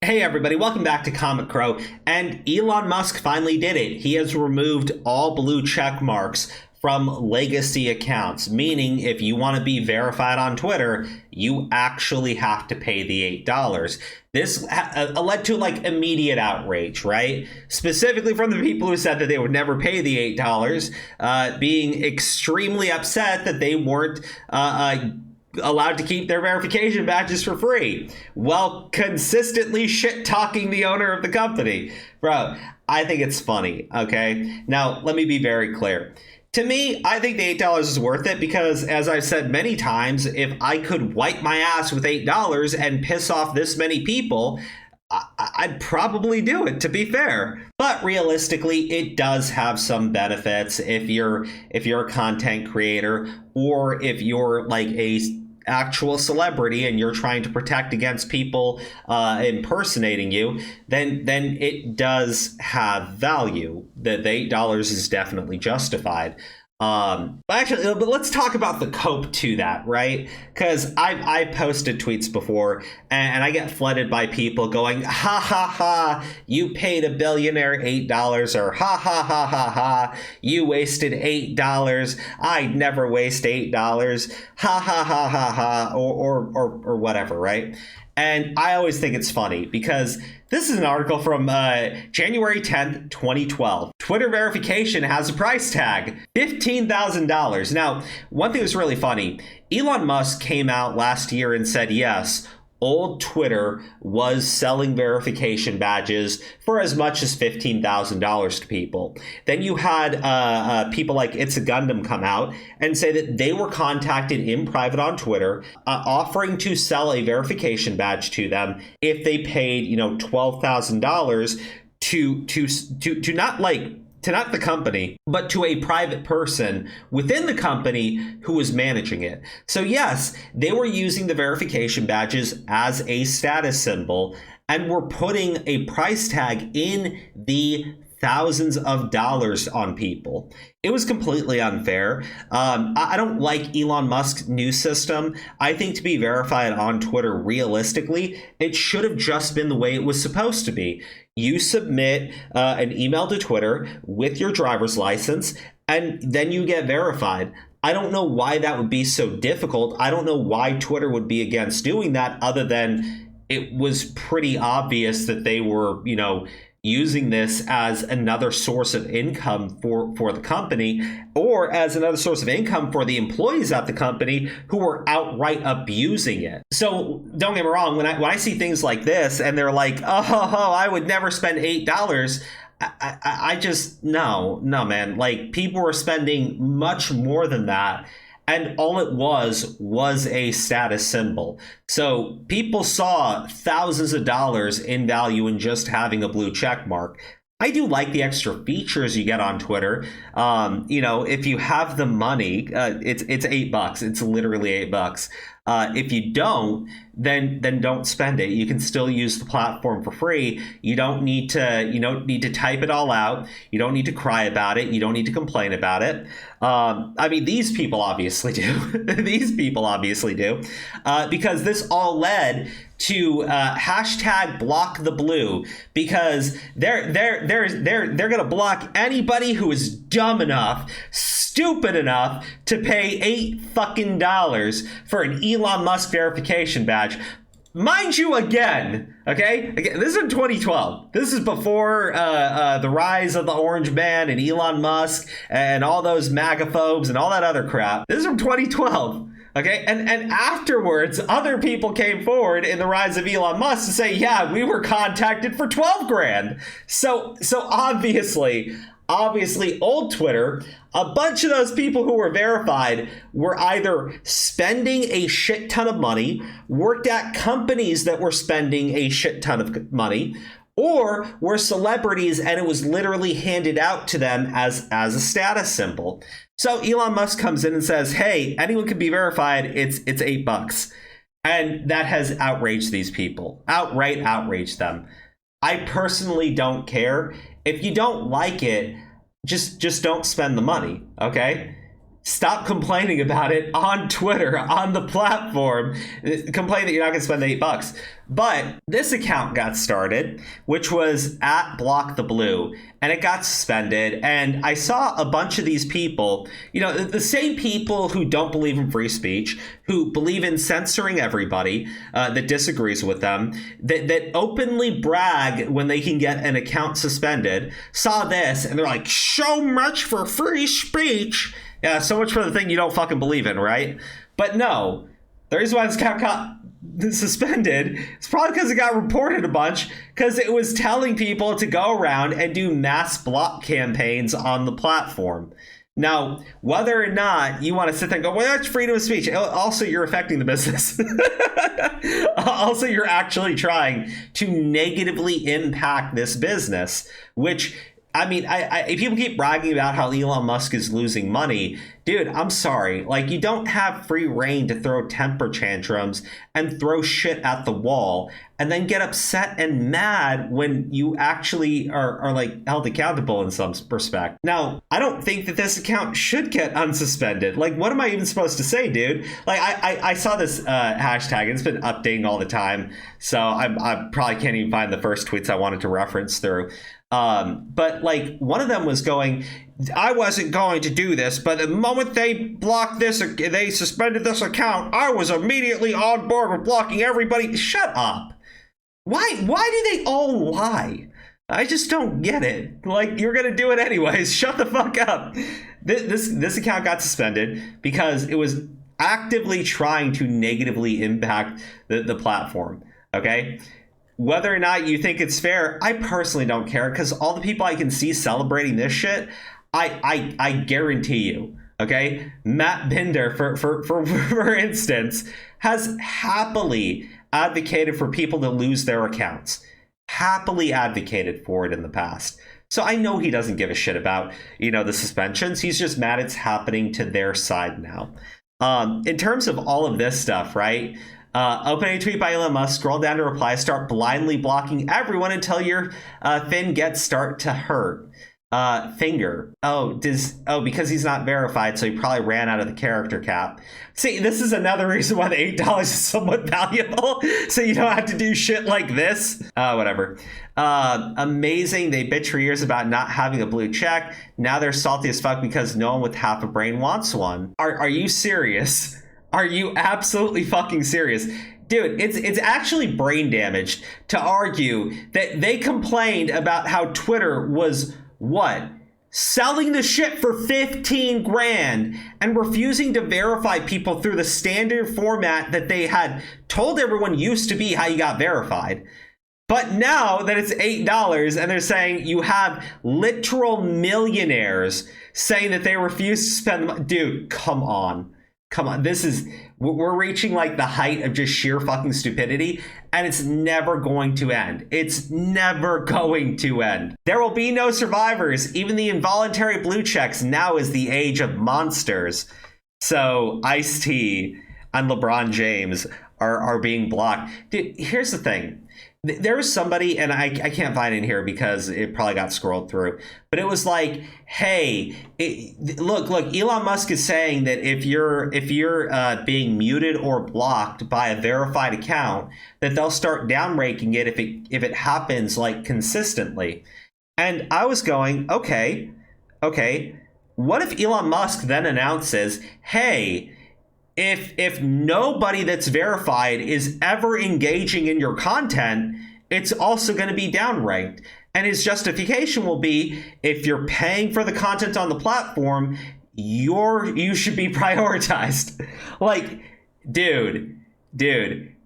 Hey everybody, welcome back to Comic Crow. And Elon Musk finally did it. He has removed all blue check marks from legacy accounts, meaning if you want to be verified on Twitter, you actually have to pay the $8. This led to like immediate outrage, right? Specifically from the people who said that they would never pay the $8, being extremely upset that they weren't allowed to keep their verification badges for free while consistently shit-talking the owner of the company. Bro, I think it's funny, okay? Now, let me be very clear. To me, I think the $8 is worth it because, as I've said many times, if I could wipe my ass with $8 and piss off this many people, I'd probably do it, to be fair. But realistically, it does have some benefits if you're a content creator, or if you're like a actual celebrity and you're trying to protect against people impersonating you, then it does have value. The $8 is definitely justified. But let's talk about the cope to that, right? Because I posted tweets before and I get flooded by people going, ha ha ha, you paid a billionaire $8, or ha ha ha ha ha, you wasted $8, I'd never waste $8, ha ha ha ha ha, or whatever, right? And I always think it's funny because this is an article from January 10th, 2012. Twitter verification has a price tag, $15,000. Now, one thing that's really funny, Elon Musk came out last year and said, yes, old Twitter was selling verification badges for as much as $15,000 to people. Then you had people like It's a Gundam come out and say that they were contacted in private on Twitter, offering to sell a verification badge to them if they paid, $12,000 to not the company, but to a private person within the company who was managing it. So yes, they were using the verification badges as a status symbol and were putting a price tag in the thousands of dollars on people. It was completely unfair. I don't like Elon Musk's new system. I think to be verified on Twitter, realistically, it should have just been the way it was supposed to be. You submit an email to Twitter with your driver's license, and then you get verified. I don't know why that would be so difficult. I don't know why Twitter would be against doing that, other than it was pretty obvious that they were, using this as another source of income for the company, or as another source of income for the employees at the company who were outright abusing it. So don't get me wrong, when I see things like this and they're like, oh, I would never spend $8, I just, no, man. Like, people were spending much more than that. And all it was a status symbol. So people saw thousands of dollars in value in just having a blue check mark. I do like the extra features you get on Twitter. If you have the money, it's $8. It's literally $8. If you don't, then don't spend it. You can still use the platform for free. You don't need to type it all out. You don't need to cry about it. You don't need to complain about it. These people obviously do. These people obviously do, because this all led to hashtag BlockTheBlue, because they're gonna block anybody who is dumb enough, stupid enough to pay $8 for an Elon Musk verification badge. Mind you, again, this is in 2012. This is before the rise of the Orange Man and Elon Musk and all those MAGA-phobes and all that other crap. This is from 2012. Okay, and afterwards, other people came forward in the rise of Elon Musk to say, yeah, we were contacted for 12 grand. So obviously, old Twitter, a bunch of those people who were verified were either spending a shit ton of money, worked at companies that were spending a shit ton of money, or were celebrities and it was literally handed out to them as a status symbol. So Elon Musk comes in and says, hey, anyone can be verified. It's $8. And that has outraged these people, outright outraged them. I personally don't care. If you don't like it, just don't spend the money, okay? stop complaining about it on Twitter, on the platform. Complain that you're not going to spend $8. But this account got started, which was at BlockTheBlue, and it got suspended. And I saw a bunch of these people, you know, the same people who don't believe in free speech, who believe in censoring everybody that disagrees with them, that openly brag when they can get an account suspended, saw this, and they're like, so much for free speech. Yeah, so much for the thing you don't fucking believe in, right? But no, the reason why this account got suspended is probably because it got reported a bunch, because it was telling people to go around and do mass block campaigns on the platform. Now, whether or not you want to sit there and go, well, that's freedom of speech. Also, you're affecting the business. Also, you're actually trying to negatively impact this business, which... I mean, people keep bragging about how Elon Musk is losing money. Dude, I'm sorry. Like, you don't have free reign to throw temper tantrums and throw shit at the wall and then get upset and mad when you actually are like held accountable in some respect. Now, I don't think that this account should get unsuspended. Like, what am I even supposed to say, dude? Like, I saw this hashtag. It's been updating all the time. So I probably can't even find the first tweets I wanted to reference through. But like one of them was going, I wasn't going to do this, but the moment they blocked this, they suspended this account, I was immediately on board with blocking everybody. Shut up. Why do they all lie? I just don't get it. Like, you're going to do it anyways. Shut the fuck up. This account got suspended because it was actively trying to negatively impact the platform. Okay. Whether or not you think it's fair, I personally don't care, because all the people I can see celebrating this shit, I guarantee you, okay? Matt Binder, for instance, has happily advocated for people to lose their accounts. Happily advocated for it in the past. So I know he doesn't give a shit about, you know, the suspensions. He's just mad it's happening to their side now. In terms of all of this stuff, right? Open a tweet by Elon Musk, scroll down to reply, start blindly blocking everyone until your fin gets start to hurt. Finger. Because he's not verified, so he probably ran out of the character cap. See, this is another reason why the $8 is somewhat valuable, so you don't have to do shit like this. Whatever. Amazing. They bitch for years about not having a blue check. Now they're salty as fuck because no one with half a brain wants one. Are you serious? Are you absolutely fucking serious? Dude, it's actually brain damaged to argue that they complained about how Twitter was, what? Selling the shit for 15 grand and refusing to verify people through the standard format that they had told everyone used to be how you got verified. But now that it's $8 and they're saying you have literal millionaires saying that they refuse to spend the money. Dude, come on. Come on, we're reaching like the height of just sheer fucking stupidity, and it's never going to end. It's never going to end. There will be no survivors. Even the involuntary blue checks now is the age of monsters. So Ice-T and LeBron James are being blocked. Dude, here's the thing. There was somebody, and I can't find it in here because it probably got scrolled through, but it was like, hey, look, Elon Musk is saying that if you're being muted or blocked by a verified account, that they'll start downranking it if it happens like consistently. And I was going, okay, what if Elon Musk then announces, hey, if nobody that's verified is ever engaging in your content, it's also going to be downranked. And his justification will be, if you're paying for the content on the platform, you should be prioritized. Like, dude,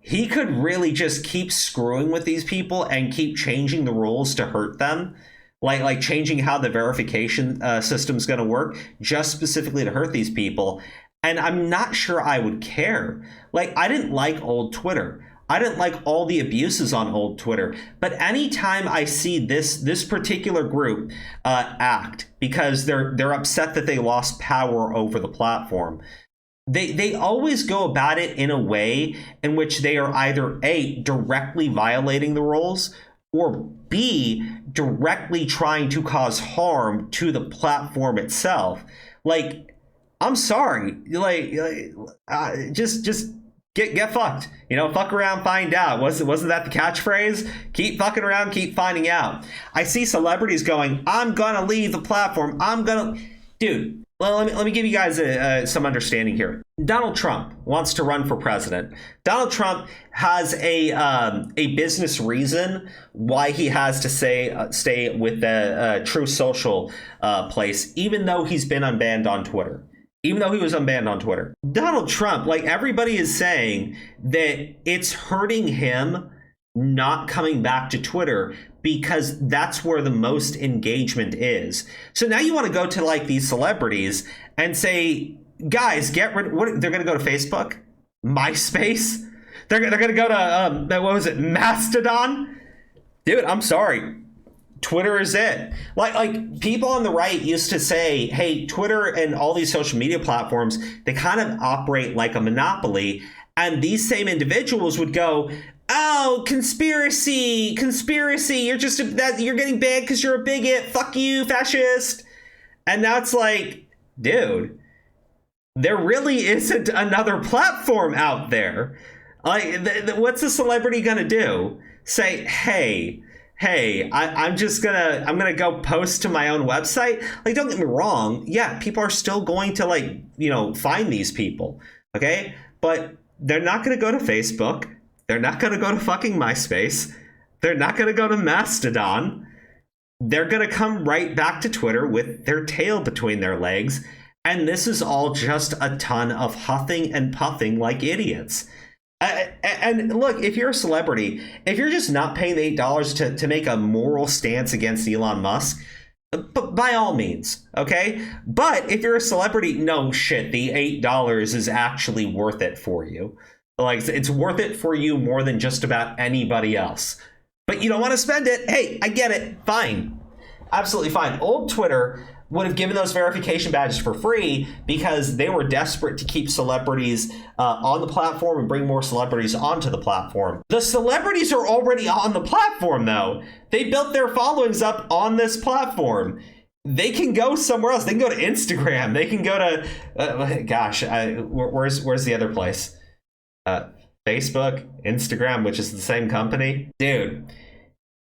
he could really just keep screwing with these people and keep changing the rules to hurt them. Like changing how the verification system is going to work, just specifically to hurt these people. And I'm not sure I would care. Like, I didn't like old Twitter. I didn't like all the abuses on old Twitter. But anytime I see this particular group act because they're upset that they lost power over the platform, they always go about it in a way in which they are either A, directly violating the rules, or B, directly trying to cause harm to the platform itself. Like, I'm sorry. Just get fucked. Fuck around, find out. Wasn't that the catchphrase? Keep fucking around, keep finding out. I see celebrities going, I'm gonna leave the platform. Dude. Well, let me give you guys some understanding here. Donald Trump wants to run for president. Donald Trump has a business reason why he has to stay with the True Social place, even though he's been unbanned on Twitter. Even though he was unbanned on Twitter. Donald Trump, everybody is saying that it's hurting him not coming back to Twitter because that's where the most engagement is. So now you want to go to these celebrities and say, guys, get rid. What, they're going to go to Facebook, MySpace. They're going to go to what was it, Mastodon? Dude, I'm sorry. Twitter is it. Like people on the right used to say, hey, Twitter and all these social media platforms, they kind of operate like a monopoly. And these same individuals would go, oh, conspiracy, you're getting big because you're a bigot, fuck you, fascist. And now it's like, dude, there really isn't another platform out there. What's a celebrity gonna do? Say, hey, I'm gonna go post to my own website. Don't get me wrong, yeah, people are still going to find these people, okay? But they're not gonna go to Facebook. They're not going to go to fucking MySpace. They're not going to go to Mastodon. They're going to come right back to Twitter with their tail between their legs. And this is all just a ton of huffing and puffing like idiots. And look, if you're a celebrity, if you're just not paying the $8 to make a moral stance against Elon Musk, by all means, okay? But if you're a celebrity, no shit, the $8 is actually worth it for you. It's worth it for you more than just about anybody else. But you don't want to spend it. Hey, I get it. Fine. Absolutely fine. Old Twitter would have given those verification badges for free because they were desperate to keep celebrities on the platform and bring more celebrities onto the platform. The celebrities are already on the platform, though. They built their followings up on this platform. They can go somewhere else. They can go to Instagram. They can go to, where's the other place? Facebook, Instagram, which is the same company. Dude,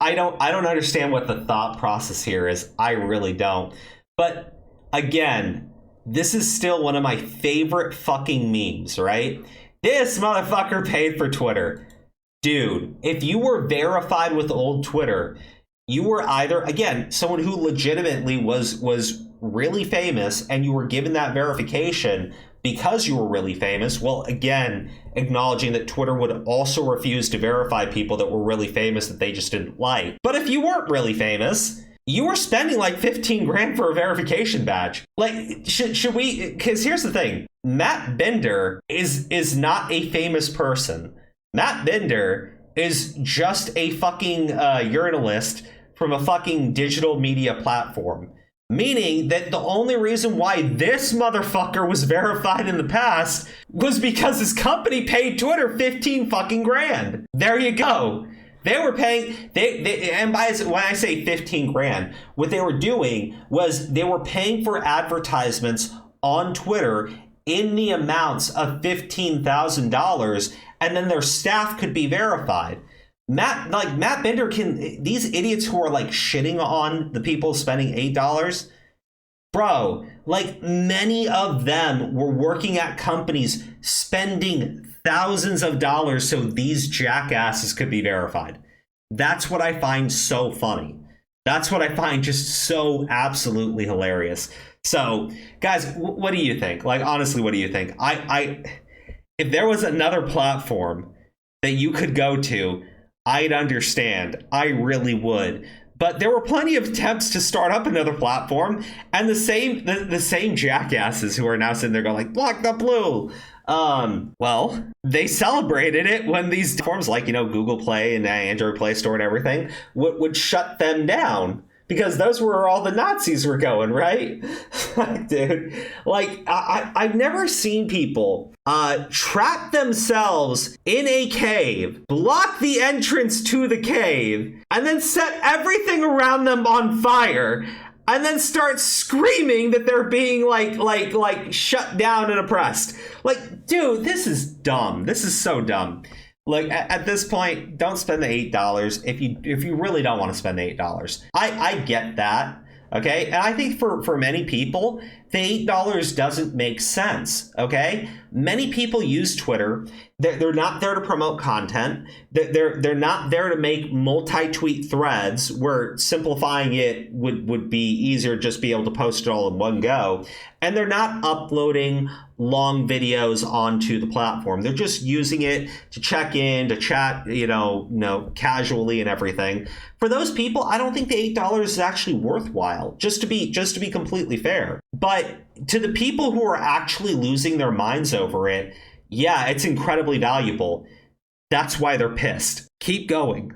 I don't understand what the thought process here is. I really don't. But again, this is still one of my favorite fucking memes, right? This motherfucker paid for Twitter. Dude, if you were verified with old Twitter, you were either, again, someone who legitimately was really famous and you were given that verification because you were really famous. Well, again, acknowledging that Twitter would also refuse to verify people that were really famous that they just didn't like. But if you weren't really famous, you were spending 15 grand for a verification badge. Should we, because here's the thing, Matt Bender is not a famous person. Matt Bender is just a fucking journalist from a fucking digital media platform. Meaning that the only reason why this motherfucker was verified in the past was because his company paid Twitter 15 fucking grand. There you go. They were paying, when I say 15 grand, what they were doing was they were paying for advertisements on Twitter in the amounts of $15,000, and then their staff could be verified. Matt Bender these idiots who are shitting on the people spending $8, bro, many of them were working at companies spending thousands of dollars so these jackasses could be verified. That's what I find so funny. That's what I find just so absolutely hilarious. So, guys, what do you think? Honestly, what do you think? If there was another platform that you could go to, I'd understand. I really would. But there were plenty of attempts to start up another platform, and the same jackasses who are now sitting there going BlockTheBlue. Well, they celebrated it when these platforms Google Play and Android Play Store and everything would shut them down. Because those were where all the Nazis were going, right? Dude, I've never seen people trap themselves in a cave, block the entrance to the cave, and then set everything around them on fire, and then start screaming that they're being like shut down and oppressed. Like, dude, this is dumb. This is so dumb. Like, at this point, don't spend the $8 if you really don't want to spend the $8. I get that. Okay, and I think for many people, the $8 doesn't make sense. Okay, many people use Twitter. They're not there to promote content. They're not there to make multi-tweet threads where simplifying it would be easier, just be able to post it all in one go. And they're not uploading long videos onto the platform. They're just using it to check in, to chat, casually and everything. For those people, I don't think the $8 is actually worthwhile, just to be completely fair. But to the people who are actually losing their minds over it, yeah, it's incredibly valuable. That's why they're pissed. Keep going.